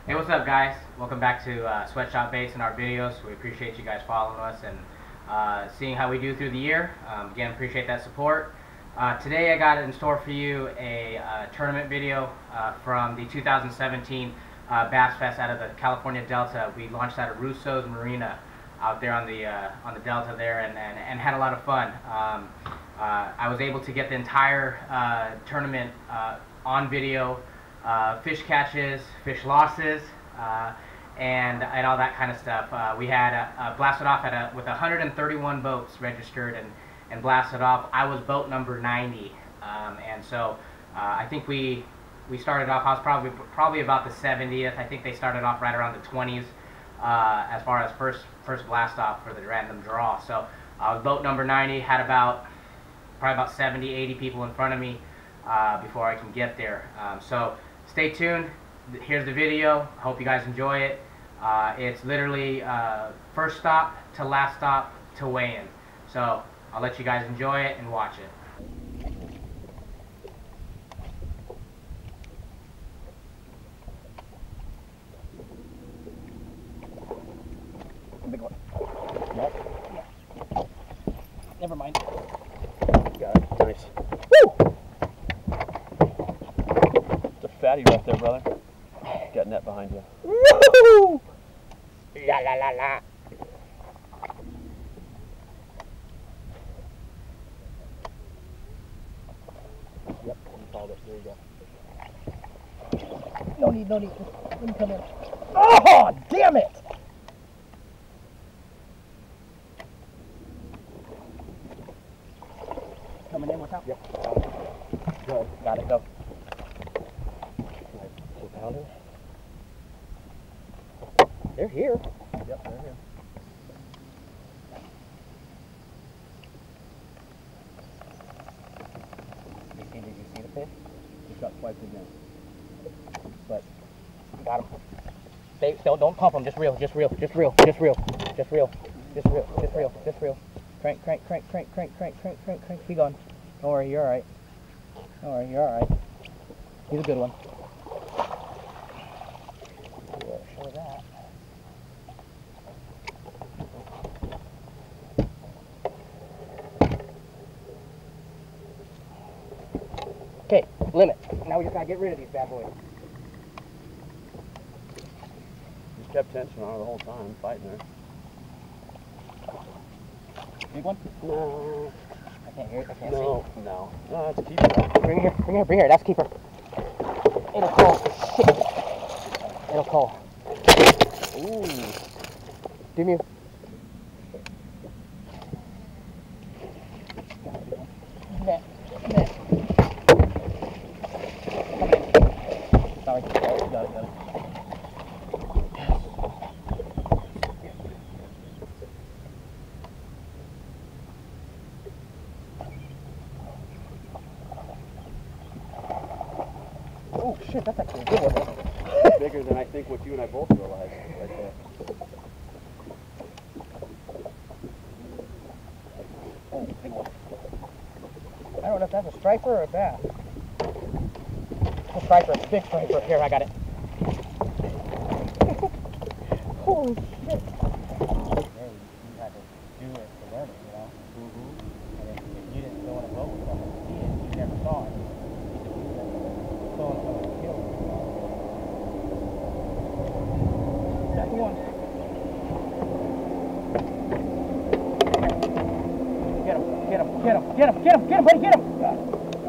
Hey, what's up, guys? Welcome back to Sweatshop Bass and our videos. We appreciate you guys following us and seeing how we do through the year. Again, appreciate that support. Today I got in store for you a tournament video from the 2017 Bassfest out of the California Delta. We launched out of Russo's Marina out there on the Delta there and had a lot of fun. I was able to get the entire tournament on video. Fish catches, fish losses, and all that kind of stuff. We had blasted off with 131 boats registered and blasted off. I was boat number 90, and so I think we started off. I was probably about the 70th. I think they started off right around the 20s as far as first blast off for the random draw. So boat number 90 had probably about 70, 80 people in front of me before I can get there. So stay tuned. Here's the video. I hope you guys enjoy it. It's literally first stop to last stop to weigh-in. So I'll let you guys enjoy it and watch it. Big one. Yep. Yeah. Never mind. Got it. Nice. Woo! It's a fatty right there, brother. Got net behind you. Woo! La la la la. Yep. Follow this. There you go. No need. Let me come in. Oh, damn it! Coming in, what's up? Yep. Go. Got it, go. Nice. 2-pounder. They're here. Yep, they're here. Did you see the fish? Just got swiped again. But got him. Don't pump them. Just reel. Crank. Keep going. Don't worry, you're alright. He's a good one. Yeah, show that. Okay, limit. Now we just gotta get rid of these bad boys. Just kept tension on her the whole time, fighting her. Big one? No. I can't hear it. I can't No, no. No, it's a keeper. Bring her. That's keeper. It'll call. Shit. It'll call. Ooh. Do me. Net. Sorry. Got it. Oh shit, that's actually a good one. Bigger than I think what you and I both realized right there. Oh, big one. I don't know if that's a striper or a bass. A striper, a big striper. Here, I got it. Holy shit. Hey, you had to do it to learn it, you know? And if you didn't go on a boat with them and see it, you never saw it. That's the one. Get him, buddy, get him!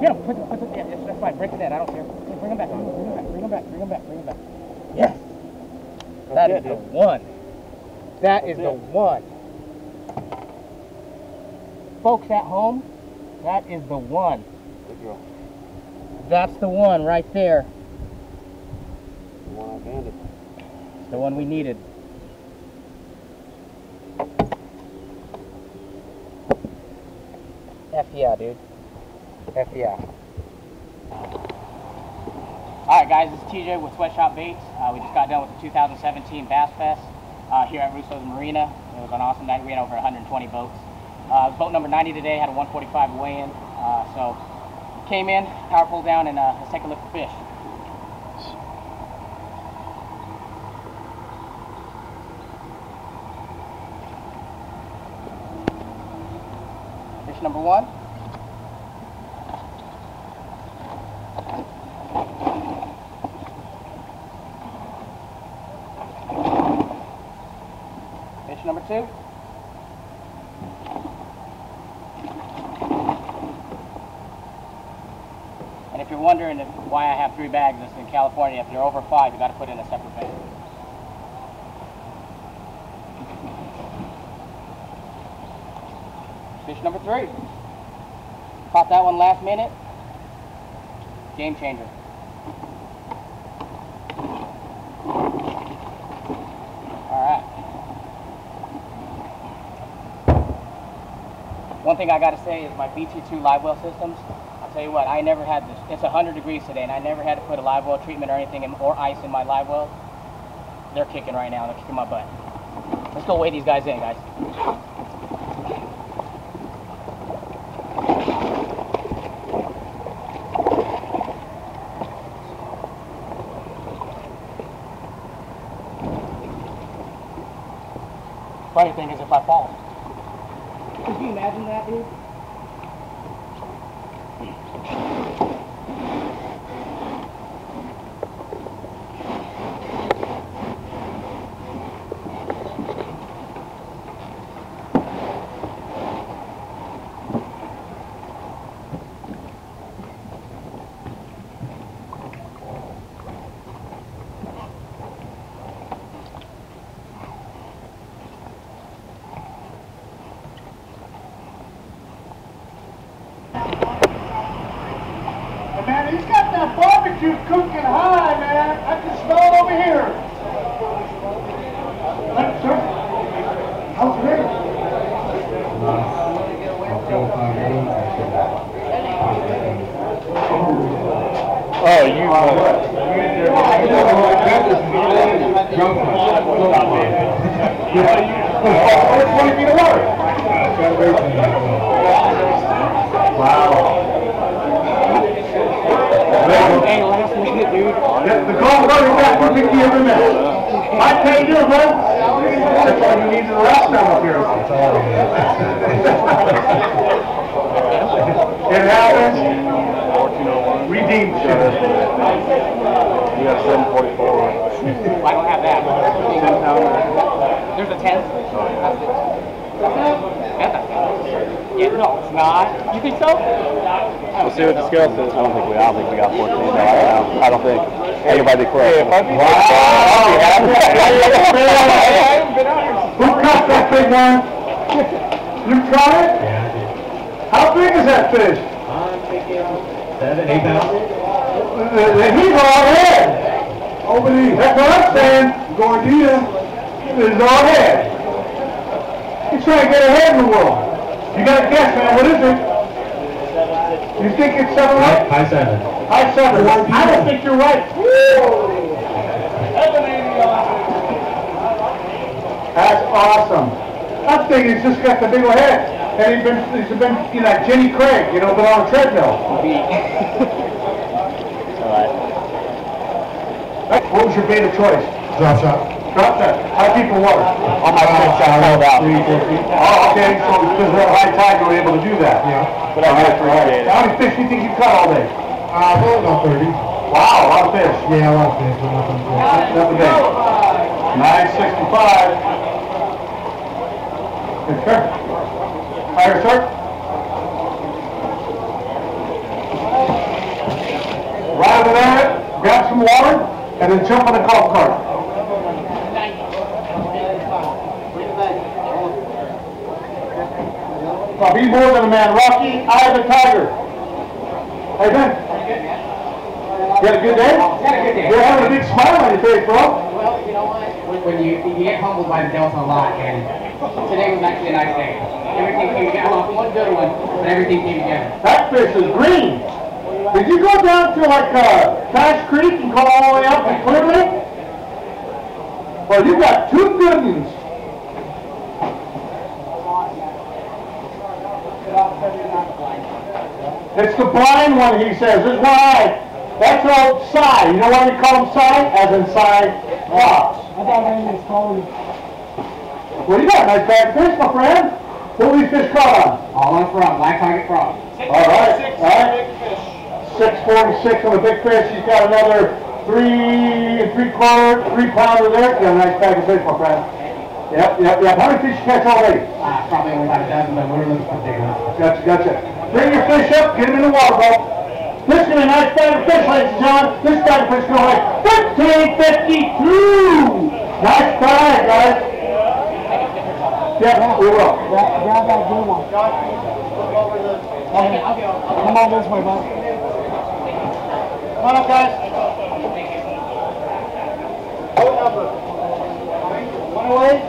Get him, yeah, that's fine, break the net, I don't care. Bring him back on, bring him back. Yes! That is the one. That is the one. Folks at home, that is the one. Good girl. That's the one right there. The one I banded. The one we needed. F yeah, dude. F yeah. Alright guys, this is TJ with Sweatshop Baits. We just got done with the 2017 Bassfest here at Russo's Marina. It was an awesome night. We had over 120 boats. Boat number 90 today had a 145 weigh-in. So came in, power pull down, and let's take a look at the fish. Fish number 1. Fish number 2. And if you're wondering why I have 3 bags, this is in California. If you're over 5, you got to put in a separate bag. Fish number 3. Caught that one last minute. Game changer. Alright. One thing I gotta say is my BT2 live well systems. I'll tell you what, I never had this. It's 100 degrees today and I never had to put a live well treatment or anything or ice in my live wells. They're kicking right now. They're kicking my butt. Let's go weigh these guys in, guys. Funny thing is if I fall. Could you imagine that, dude? Man, he's got that barbecue cooking high, man. I can smell it over here. Sir, how's it ready? Oh, you Over 20 feet of water. Wow. Hey, last minute, dude. The goal running back for 50 every minute. I can't do it, man. That's why you need the last time up here. It happens. Redeemed shit. You got 744. I don't have that. 10 pounder. There's a 10. Yeah, no, it's not. You think so? We'll see what the scale says. I don't think we got 14. No, I don't think. Anybody correct? Who caught that big one? You caught it? How big is that fish? I'm thinking 7, 8 pounds. He's all head. Over the, that's what I'm saying. Gordita is all head. He's trying to get ahead in the world. You got to guess, man. What is it? You think it's 7 right? High 7. High 7. I don't think you're right. That's awesome. I'm thinking he's just got the big old head. And he's been, you know, like Jenny Craig, you know, been on a treadmill. Alright. What was your bait of choice? Drop shot. Drop shot. High feet for water. On my fish, I held out. 3, 4 feet. Oh, okay. So because of high tide, you were able to do that. Yeah. But I appreciate it. How many fish do you think you caught all day? Well, about 30. Wow, a lot of fish. Yeah, a lot of fish, but nothing. Nothing big. 965. Okay. Fire, sir. Right over there, grab some water, and then jump on the golf cart. Well, be more than a man. Rocky, I have a tiger. How you doing? You had a good day? Had a good day. You're having a big smile on your face, bro. Well, you know what? When you get humbled by the Delta a lot, and today was actually a nice day. Everything came together. Well, one good one, but everything came together. That fish is green. Did you go down to like Cash Creek and call all the way up to Clear Lake? Well, you got 2 good ones. It's the blind one, he says. There's one eye. That's old Cy. You know why we call him Cy? As in Cy Fox. I thought my name was called. Well, you got a nice bag of fish, my friend. What were these fish caught on? All on frog, live target frog. All right. 646 on the big fish. He's got another 3 3/4 there. Got a nice bag of fish, my friend. Yep. How many fish you catch already? Probably only about a dozen, but we're looking for bigger. Gotcha. Bring your fish up, get them in the water, bro. This is going to be a nice bag of fish, ladies and gentlemen. This bag of fish is going to like 1552. Nice bag, guys. Yeah, we will. Grab that good one. Come on this way, bud. Come on up, guys. What number? 108?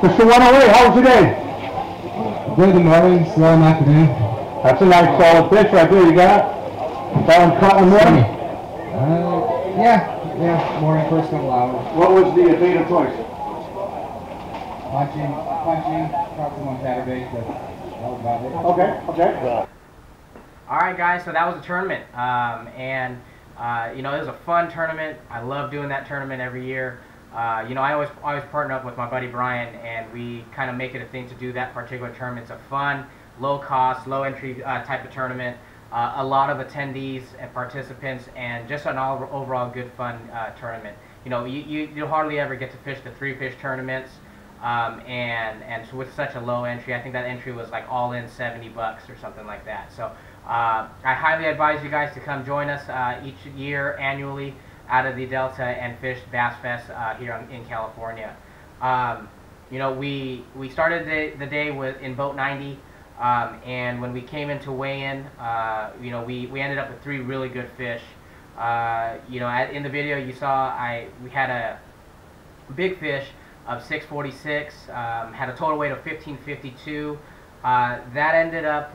Mr. 108, how was your day? Good in the morning, slow in the afternoon. That's a nice solid fish right there. You got it? That one caught in the morning? Yeah, morning, first couple hours. What was the bait of choice? Punching, caught some on Saturday, but that was about it. Okay. All right, guys. So that was the tournament, and you know, it was a fun tournament. I love doing that tournament every year. You know, I always partner up with my buddy Brian, and we kind of make it a thing to do that particular tournament. It's a fun, low cost, low entry type of tournament. A lot of attendees and participants, and just an overall good fun tournament. You know, you hardly ever get to fish the 3-fish tournaments, and so with such a low entry, I think that entry was like all in $70 or something like that. So I highly advise you guys to come join us each year annually out of the Delta and fish Bassfest here in California. You know, we started the day in boat 90. And when we came into weigh-in, you know, we ended up with 3 really good fish. You know, in the video you saw, we had a big fish of 646, had a total weight of 1552. That ended up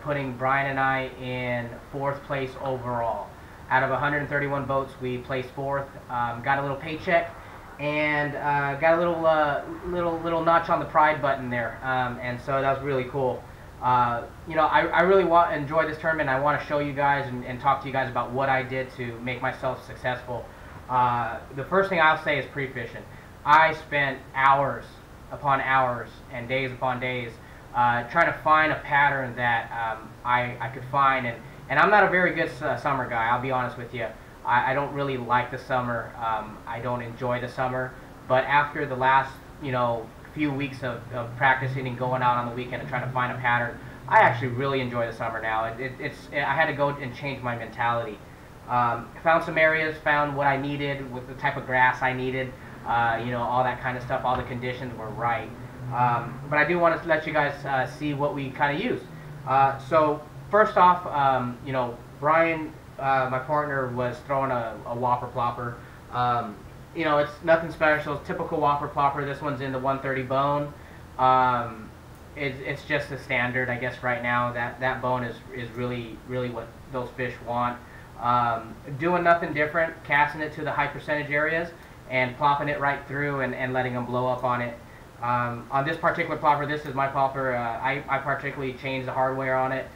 putting Brian and I in 4th place overall. Out of 131 boats, we placed 4th. Got a little paycheck, and got a little notch on the pride button there, and so that was really cool. You know, I really enjoy this tournament. I want to show you guys and talk to you guys about what I did to make myself successful. The first thing I'll say is pre-fishing. I spent hours upon hours and days upon days trying to find a pattern that I could find. And I'm not a very good summer guy, I'll be honest with you. I don't really like the summer. I don't enjoy the summer. But after the last, you know, few weeks of practicing and going out on the weekend and trying to find a pattern, I actually really enjoy the summer now. I had to go and change my mentality. Found some areas, found what I needed with the type of grass I needed, you know, all that kind of stuff. All the conditions were right. But I do want to let you guys see what we kind of use. So first off, you know, Brian, my partner, was throwing a whopper plopper. You know, it's nothing special. It's typical whopper plopper. This one's in the 130 bone. It's just a standard, I guess, right now. That bone is really what those fish want. Doing nothing different, casting it to the high percentage areas and plopping it right through and letting them blow up on it. On this particular plopper, this is my plopper. I particularly changed the hardware on it,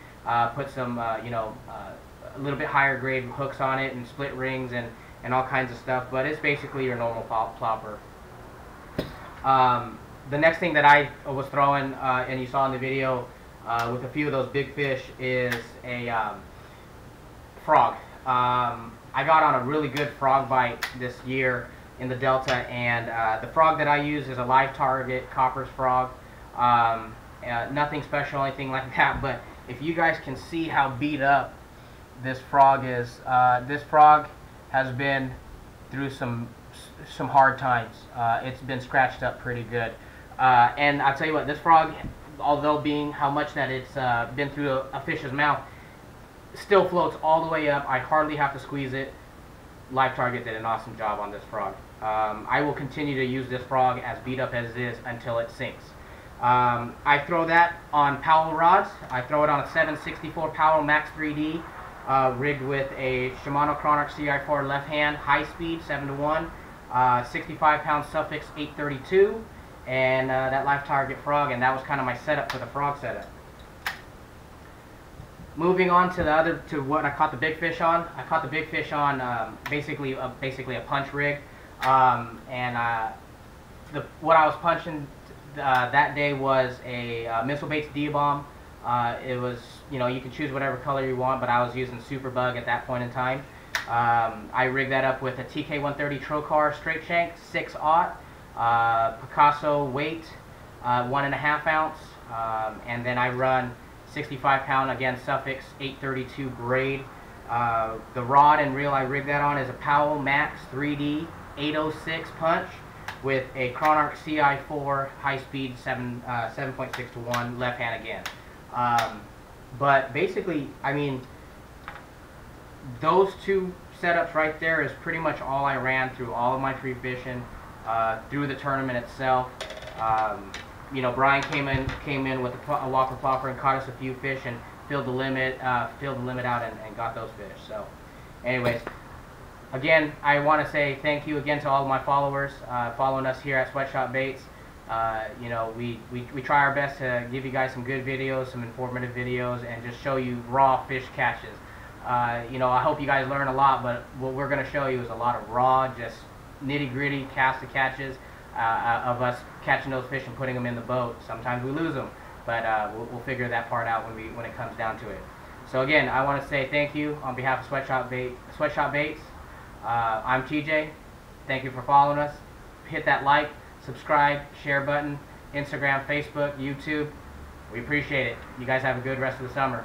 put some you know, a little bit higher grade hooks on it and split rings and all kinds of stuff, but it's basically your normal plopper. The next thing that I was throwing, and you saw in the video with a few of those big fish, is a frog. I got on a really good frog bite this year in the Delta, and the frog that I use is a live target Copper's frog. Nothing special, anything like that, but if you guys can see how beat up this frog is, this frog has been through some hard times. It's been scratched up pretty good. And I'll tell you what, this frog, although being how much that it's been through a fish's mouth, still floats all the way up. I hardly have to squeeze it. Live Target did an awesome job on this frog. I will continue to use this frog as beat up as it is until it sinks. I throw that on Powell rods. I throw it on a 764 Powell Max 3D. Rigged with a Shimano Chronix CI4 left hand, high speed, 7-to-1, 65-pound Suffix 832, and that live target frog, and that was kind of my setup for the frog setup. Moving on to what I caught the big fish on. I caught the big fish on basically a punch rig, and what I was punching that day was a missile baits D-bomb. It was, you know, you can choose whatever color you want, but I was using Superbug at that point in time. I rigged that up with a TK130 Trocar straight shank, 6/0, Picasso weight, 1.5 ounce, and then I run 65-pound, again, Suffix 832 grade. The rod and reel I rigged that on is a Powell Max 3D 806 punch with a Chronarch CI4 high-speed 7.6 to 1 left hand again. But basically, I mean, those two setups right there is pretty much all I ran through all of my free fishing, through the tournament itself. You know, Brian came in with a whopper plopper and caught us a few fish and filled the limit out and got those fish. So, anyways, again, I want to say thank you again to all of my followers following us here at Sweatshop Baits. You know, we try our best to give you guys some good videos, some informative videos, and just show you raw fish catches. You know, I hope you guys learn a lot, but what we're going to show you is a lot of raw, just nitty-gritty cast to catches of us catching those fish and putting them in the boat. Sometimes we lose them, but we'll figure that part out when it comes down to it. So again, I want to say thank you on behalf of Sweatshop Baits. I'm TJ. Thank you for following us. Hit that like, subscribe, share button, Instagram, Facebook, YouTube. We appreciate it. You guys have a good rest of the summer.